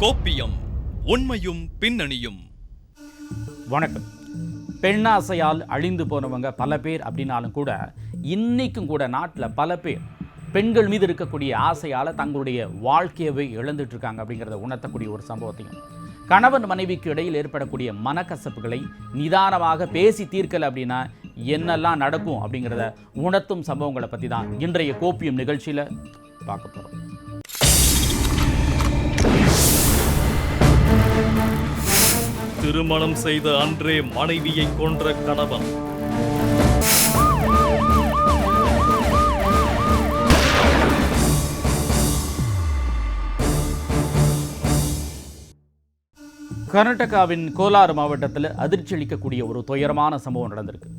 கோப்பியம், உண்மையும் பின்னணியும். வணக்கம். பெண்ணாசையால் அழிந்து போனவங்க பல பேர் அப்படின்னாலும் கூட இன்னைக்கும் கூட நாட்டில் பல பேர் பெண்கள் மீது இருக்கக்கூடிய ஆசையால் தங்களுடைய வாழ்க்கையவே இழந்துட்டு இருக்காங்க அப்படிங்கிறத உணர்த்தக்கூடிய ஒரு சம்பவத்தையும், கணவன் மனைவிக்கு இடையில் ஏற்படக்கூடிய மனக்கசப்புகளை நிதானமாக பேசி தீர்க்கலை அப்படின்னா என்னெல்லாம் நடக்கும் அப்படிங்கிறத உணர்த்தும் சம்பவங்களை பற்றி தான் இன்றைய கோப்பியம் நிகழ்ச்சியில் பார்க்க போகிறோம். திருமணம் செய்த அன்றே மனைவியை கொன்ற கணவன். கர்நாடகாவின் கோலார் மாவட்டத்தில் அதிர்ச்சி அளிக்கக்கூடிய ஒரு துயரமான சம்பவம் நடந்திருக்கு.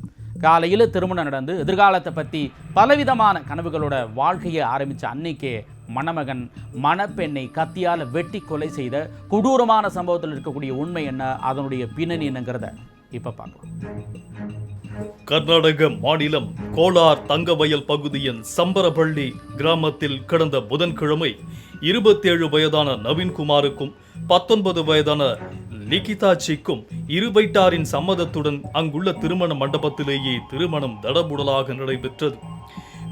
காலையில் திருமணம் நடந்து எதிர்காலத்தை பற்றி பலவிதமான கனவுகளோட வாழ்க்கையை ஆரம்பித்த அன்னைக்கே மணமகன் மணப்பெண்ணை கத்தியால் வெட்டி கொலை செய்த கொடூரமான சம்பவத்தில் இருக்கக்கூடிய உண்மை என்ன, அதனுடைய பின்னணி என்னங்கிறத இப்போ பார்க்கலாம். கர்நாடக மாநிலம் கோலார் தங்கவயல் பகுதியின் சம்பரப்பள்ளி கிராமத்தில் கடந்த புதன்கிழமை 27 வயதான நவீன்குமாருக்கும் 19 வயதான லிகிதாச்சிக்கும் இரு வீட்டாரின் சம்மதத்துடன் அங்குள்ள திருமண மண்டபத்திலேயே திருமணம் தடபுடலாக நடைபெற்றது.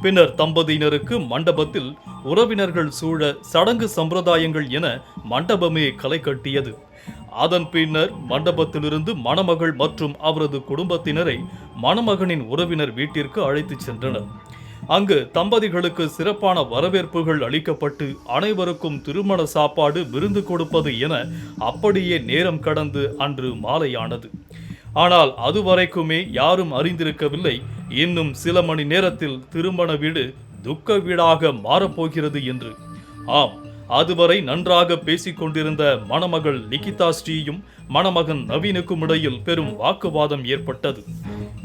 பின்னர் தம்பதியினருக்கு மண்டபத்தில் உறவினர்கள் சூழ சடங்கு சம்பிரதாயங்கள் என மண்டபமே களை கட்டியது. அதன் பின்னர் மண்டபத்திலிருந்து மணமகள் மற்றும் அவரது குடும்பத்தினரை மணமகனின் உறவினர் வீட்டிற்கு அழைத்துச் சென்றனர். அங்கு தம்பதிகளுக்கு சிறப்பான வரவேற்புகள் அளிக்கப்பட்டு அனைவருக்கும் திருமண சாப்பாடு விருந்து கொடுப்பது என அப்படியே நேரம் கடந்து அன்று மாலையானது. ஆனால் அதுவரைக்குமே யாரும் அறிந்திருக்கவில்லை, இன்னும் சில மணி நேரத்தில் திருமண வீடு துக்க வீடாக மாறப்போகிறது என்று. ஆம், அதுவரை நன்றாக பேசிக் கொண்டிருந்த மணமகள் லிகிதா ஸ்ரீயும் மணமகன் நவீனுக்கும் இடையில் பெரும் வாக்குவாதம் ஏற்பட்டது.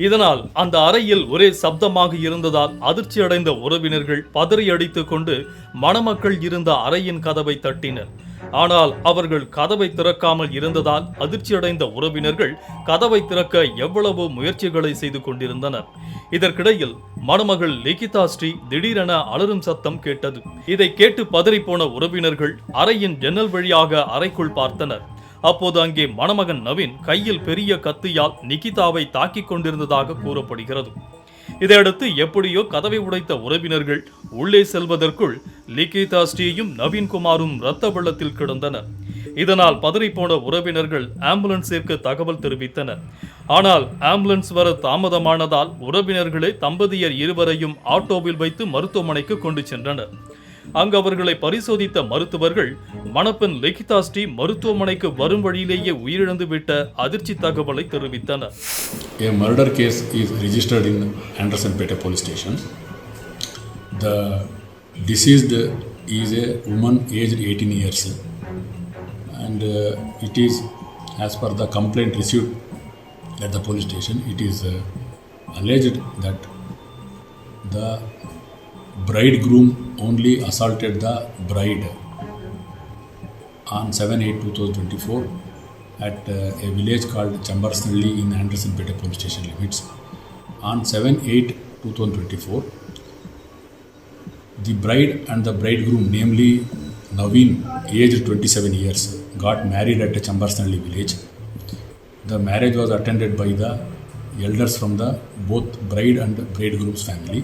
இதனால் அந்த அறையில் ஒரே சப்தமாக இருந்ததால் அதிர்ச்சி அடைந்த உறவினர்கள் பதறி அடித்துக் கொண்டு மணமக்கள் இருந்த அறையின் கதவை தட்டினர். ஆனால் அவர்கள் கதவை திறக்காமல் இருந்ததால் அதிர்ச்சியடைந்த உறவினர்கள் கதவை திறக்க எவ்வளவோ முயற்சிகளை செய்து கொண்டிருந்தனர். இதற்கிடையில் மணமகள் லிகிதா ஸ்ரீ திடீரென அலறும் சத்தம் கேட்டது. இதை கேட்டு பதறிப்போன உறவினர்கள் அறையின் ஜன்னல் வழியாக அறைக்குள் பார்த்தனர். அப்போது அங்கே மணமகன் நவீன் கையில் பெரிய கத்தியால் நிகிதாவை தாக்கிக் கொண்டிருந்ததாக கூறப்படுகிறது. இதையடுத்து எப்படியோ கதவை உடைத்த உறவினர்கள் உள்ளே செல்வதற்குள் லிகிதா ஸ்ரீயும் நவீன்குமாரும் இரத்த வெள்ளத்தில் கிடந்தனர். இதனால் பதறிப்போன உறவினர்கள் ஆம்புலன்ஸிற்கு தகவல் தெரிவித்தனர். ஆனால் ஆம்புலன்ஸ் வர தாமதமானதால் உறவினர்களே தம்பதியர் இருவரையும் ஆட்டோவில் வைத்து மருத்துவமனைக்கு கொண்டு சென்றனர். அங்கு அவர்களை பரிசோதித்த மருத்துவர்கள் மணப்பெண் லிகிதா ஸ்ரீ மருத்துவமனைக்கு வரும் வழியிலேயே உயிரிழந்து விட்ட அதிர்ச்சி தகவலை தெரிவித்தனர். A murder case is registered in Andersonpete police station. The deceased is a woman aged 18 years and it is, as per the complaint received at the police station, it is alleged that the bridegroom only assaulted the bride on 7/8/2024 at a village called Chambarsnalli in Andersonpete police station limits. On 7/8/2024, the bride and the bridegroom, namely Naveen, aged 27 years, got married at a Chambarsnalli village. The marriage was attended by the elders from the both bride and bridegroom's family.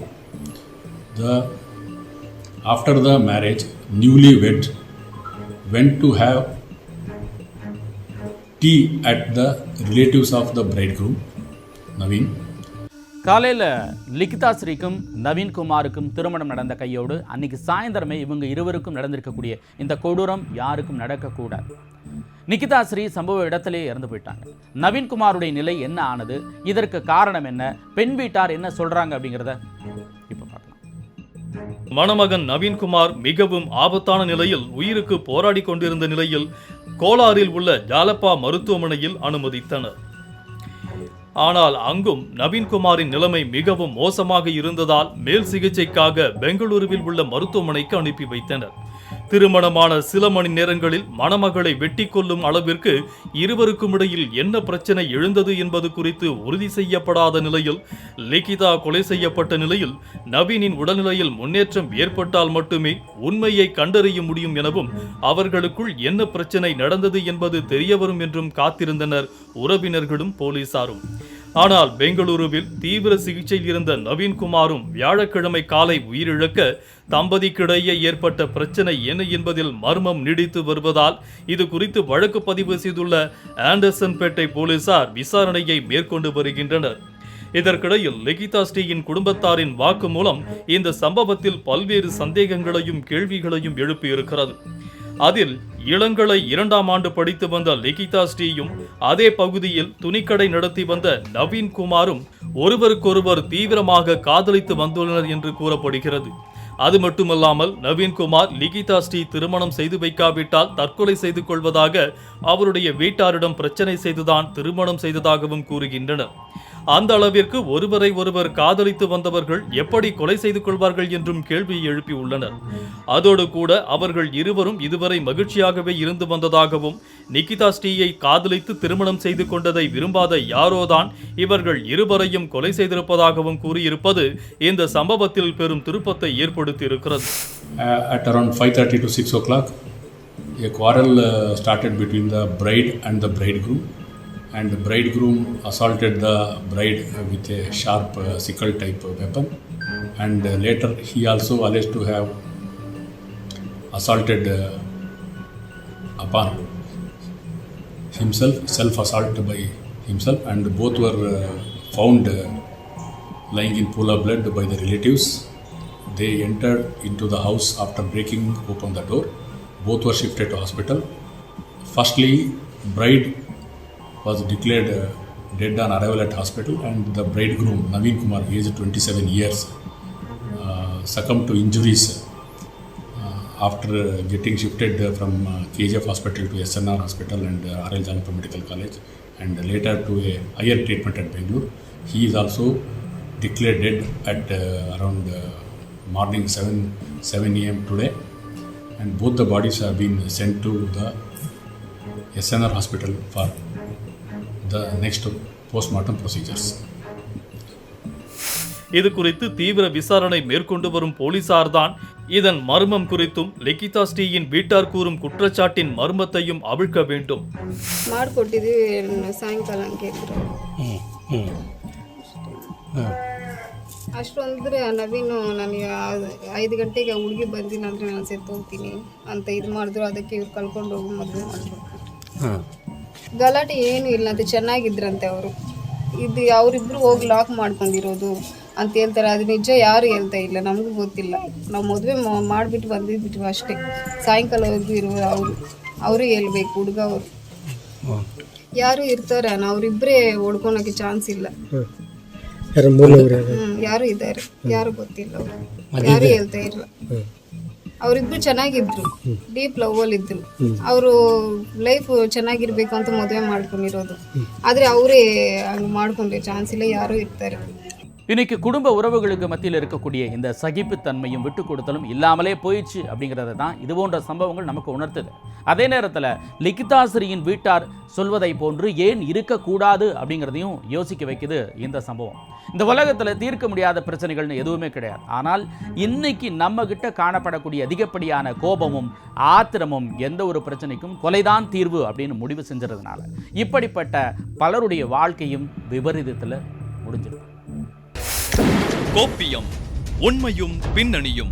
After the marriage, newlywed went to have tea at the relatives of the bridegroom, Naveen. காலையில் லிகிதா ஸ்ரீக்கும் நவீன்குமாருக்கும் திருமணம் நடந்த கையோடு அன்னைக்கு சாயந்தரமே இவங்க இருவருக்கும் நடந்திருக்கக்கூடிய இந்த கொடூரம் யாருக்கும் நடக்கக்கூடாது. லிகிதா ஸ்ரீ சம்பவ இடத்திலே இறந்து போயிட்டாங்க. நவீன்குமாருடைய நிலை என்ன ஆனது, இதற்கு காரணம் என்ன, பெண் வீட்டார் என்ன சொல்றாங்க அப்படிங்கிறத இப்போ பார்க்கலாம். மணமகன் நவீன்குமார் மிகவும் ஆபத்தான நிலையில் உயிருக்கு போராடி கொண்டிருந்த நிலையில் கோலாரில் உள்ள ஜாலப்பா மருத்துவமனையில் அனுமதித்தனர். ஆனால் அங்கும் நவீன்குமாரின் நிலைமை மிகவும் மோசமாக இருந்ததால் மேல் சிகிச்சைக்காக பெங்களூருவில் உள்ள மருத்துவமனைக்கு அனுப்பி வைத்தனர். திருமணமான சில மணி நேரங்களில் மணமகளை வெட்டி கொள்ளும் அளவிற்கு இருவருக்கும் இடையில் என்ன பிரச்சனை எழுந்தது என்பது குறித்து உறுதி செய்யப்படாத நிலையில் லிகிதா கொலை செய்யப்பட்ட நிலையில் நவீனின் உடல்நிலையில் முன்னேற்றம் ஏற்பட்டால் மட்டுமே உண்மையை கண்டறிய முடியும் எனவும் அவர்களுக்குள் என்ன பிரச்சனை நடந்தது என்பது தெரியவரும் என்றும் காத்திருந்தனர் உறவினர்களும் போலீசாரும். ஆனால் பெங்களூருவில் தீவிர சிகிச்சையில் இருந்த நவீன்குமாரும் வியாழக்கிழமை காலை உயிரிழக்க தம்பதிக்கிடையே ஏற்பட்ட பிரச்சனை என்ன என்பதில் மர்மம் நீடித்து வருவதால் இது குறித்து வழக்கு பதிவு செய்துள்ள ஆண்டர்சன்பேட்டை போலீசார் விசாரணையை மேற்கொண்டு வருகின்றனர். இதற்கிடையில் லிகிதா ஸ்ரீயின் குடும்பத்தாரின் வாக்குமூலம் இந்த சம்பவத்தில் பல்வேறு சந்தேகங்களையும் கேள்விகளையும் எழுப்பியிருக்கிறது. அதில் இளங்கலை 2ஆம் ஆண்டு படித்து வந்த லிகிதா ஸ்ரீயும் அதே பகுதியில் துணிக்கடை நடத்தி வந்த நவீன்குமாரும் ஒருவருக்கொருவர் தீவிரமாக காதலித்து வந்துள்ளனர் என்று கூறப்படுகிறது. அது மட்டுமல்லாமல் நவீன்குமார் லிகிதா ஸ்ரீ திருமணம் செய்து வைக்காவிட்டால் தற்கொலை செய்து கொள்வதாக அவருடைய வீட்டாரிடம் பிரச்சனை செய்துதான் திருமணம் செய்ததாகவும் கூறுகின்றனர். அந்த அளவிற்கு ஒருவரை ஒருவர் காதலித்து வந்தவர்கள் எப்படி கொலை செய்து கொள்வார்கள் என்றும் கேள்வி எழுப்பியுள்ளனர். அதோடு கூட அவர்கள் இருவரும் இதுவரை மகிழ்ச்சியாகவே இருந்து வந்ததாகவும் நிகிதா ஸ்ரீயை காதலித்து திருமணம் செய்து கொண்டதை விரும்பாத யாரோதான் இவர்கள் இருவரையும் கொலை செய்திருப்பதாகவும் கூறியிருப்பது இந்த சம்பவத்தில் பெரும் திருப்பத்தை ஏற்படுத்தி இருக்கிறது. At around 5:30 to 6 o'clock, a quarrel started between the bride and the bridegroom. And the bridegroom assaulted the bride with a sharp sickle type weapon, and later he also alleged to have assaulted upon himself, self-assault by himself, and both were found lying in pool of blood by the relatives. They entered into the house after breaking open the door. Both were shifted to hospital. Firstly, bride was declared dead on arrival at hospital, and the bridegroom Naveen Kumar, aged 27 years, succumbed to injuries after getting shifted from KGF hospital to SNR hospital and RL Jalapa Medical College, and later to a higher treatment at Bangalore. He is also declared dead at around morning 7 a.m. today, and both the bodies have been sent to the SNR hospital for the next postmortem procedures. இது குறித்து தீவிர விசாரணை மேற்கொண்டு வரும் போலீசார்தான் இதன் மர்மம் குறித்தும் லிகிதா ஸ்ரீயின் வீட்டார் கூறும் குற்றச்சாட்டின் மர்மத்தையும் அவிழ்க்க வேண்டும். ಮಾಡಿಕೊಟ್ಟಿದ್ದು ಸಾಯಂಕಾಲ ಕೇಳಿದ್ರು ಅಷ್ಟೊಂದ್ರೆ ನವೀನು ನನಗೆ 5 ಗಂಟೆಗೆ ಹುಡುಗಿ ಬಂದಿಲ್ಲ ಅಂದರೆ ನಾನು ಸೆತ್ತು ಹೋಗ್ತೀನಿ ಅಂತ ಇದು ಮಾಡಿದ್ರು. ಅದಕ್ಕೆ ಇವ್ರು ಕಳ್ಕೊಂಡು ಹೋಗಿ ಮದುವೆ ಮಾಡಿಬಿಟ್ರು. ಗಲಾಟೆ ಏನು ಇಲ್ಲ ಅಂತ ಚೆನ್ನಾಗಿದ್ರಂತೆ ಅವರು. ಇದು ಅವರಿಬ್ಬರು ಹೋಗಿ ಲಾಕ್ ಮಾಡ್ಕೊಂಡಿರೋದು ಅಂತ ಹೇಳ್ತಾರೆ. ಅದು ನಿಜ ಯಾರು ಹೇಳ್ತಾ ಇಲ್ಲ, ನಮಗೂ ಗೊತ್ತಿಲ್ಲ. ನಾವು ಮದುವೆ ಮಾಡಿಬಿಟ್ಟು ಬಂದಿದ್ಬಿಟ್ವಿ ಅಷ್ಟೇ. ಸಾಯಂಕಾಲವರೆಗೂ ಇರುವ ಅವರು ಹೇಳ್ಬೇಕು. ಹುಡುಗ ಅವರು ಯಾರು ಇರ್ತಾರೆ, ಅವರಿಬ್ಬರೇ ಓಡ್ಕೊಳಕ್ಕೆ ಚಾನ್ಸ್ ಇಲ್ಲ. ಯಾರು ಇದ್ದಾರೆ, ಯಾರು ಗೊತ್ತಿಲ್ಲ, ಅವರು ಯಾರು ಹೇಳ್ತಾ ಇಲ್ಲ. ಅವರಿಬ್ರು ಚೆನ್ನಾಗಿದ್ರು, ಡೀಪ್ ಲವ್ ಅಲ್ಲಿ ಇದ್ರು. ಅವರು ಲೈಫ್ ಚೆನ್ನಾಗಿರ್ಬೇಕು ಅಂತ ಮದುವೆ ಮಾಡ್ಕೊಂಡಿರೋದು. ಆದ್ರೆ ಅವರೇ ಹಂಗೆ ಮಾಡ್ಕೊಂಡ್ರೆ ಚಾನ್ಸ್ ಇಲ್ಲ, ಯಾರು ಇರ್ತಾರೆ. இன்னைக்கு குடும்ப உறவுகளுக்கு மத்தியில் இருக்கக்கூடிய இந்த சகிப்புத்தன்மையும் விட்டு கொடுத்தலும் இல்லாமலே போயிடுச்சு அப்படிங்கிறத தான் இது போன்ற சம்பவங்கள் நமக்கு உணர்த்துது. அதே நேரத்தில் லிகிதா ஸ்ரீயின் வீட்டார் சொல்வதை போன்று ஏன் இருக்கக்கூடாது அப்படிங்கிறதையும் யோசிக்க வைக்குது இந்த சம்பவம். இந்த உலகத்தில் தீர்க்க முடியாத பிரச்சனைகள்னு எதுவுமே கிடையாது. ஆனால் இன்னைக்கு நம்ம கிட்ட காணப்படக்கூடிய அதிகப்படியான கோபமும் ஆத்திரமும் எந்த ஒரு பிரச்சனைக்கும் கொலைதான் தீர்வு அப்படின்னு முடிவு செஞ்சதுனால இப்படிப்பட்ட பலருடைய வாழ்க்கையும் விபரீதத்தில் முடிஞ்சிருக்கு. கோப்பியம், உண்மையும் பின்னணியும்.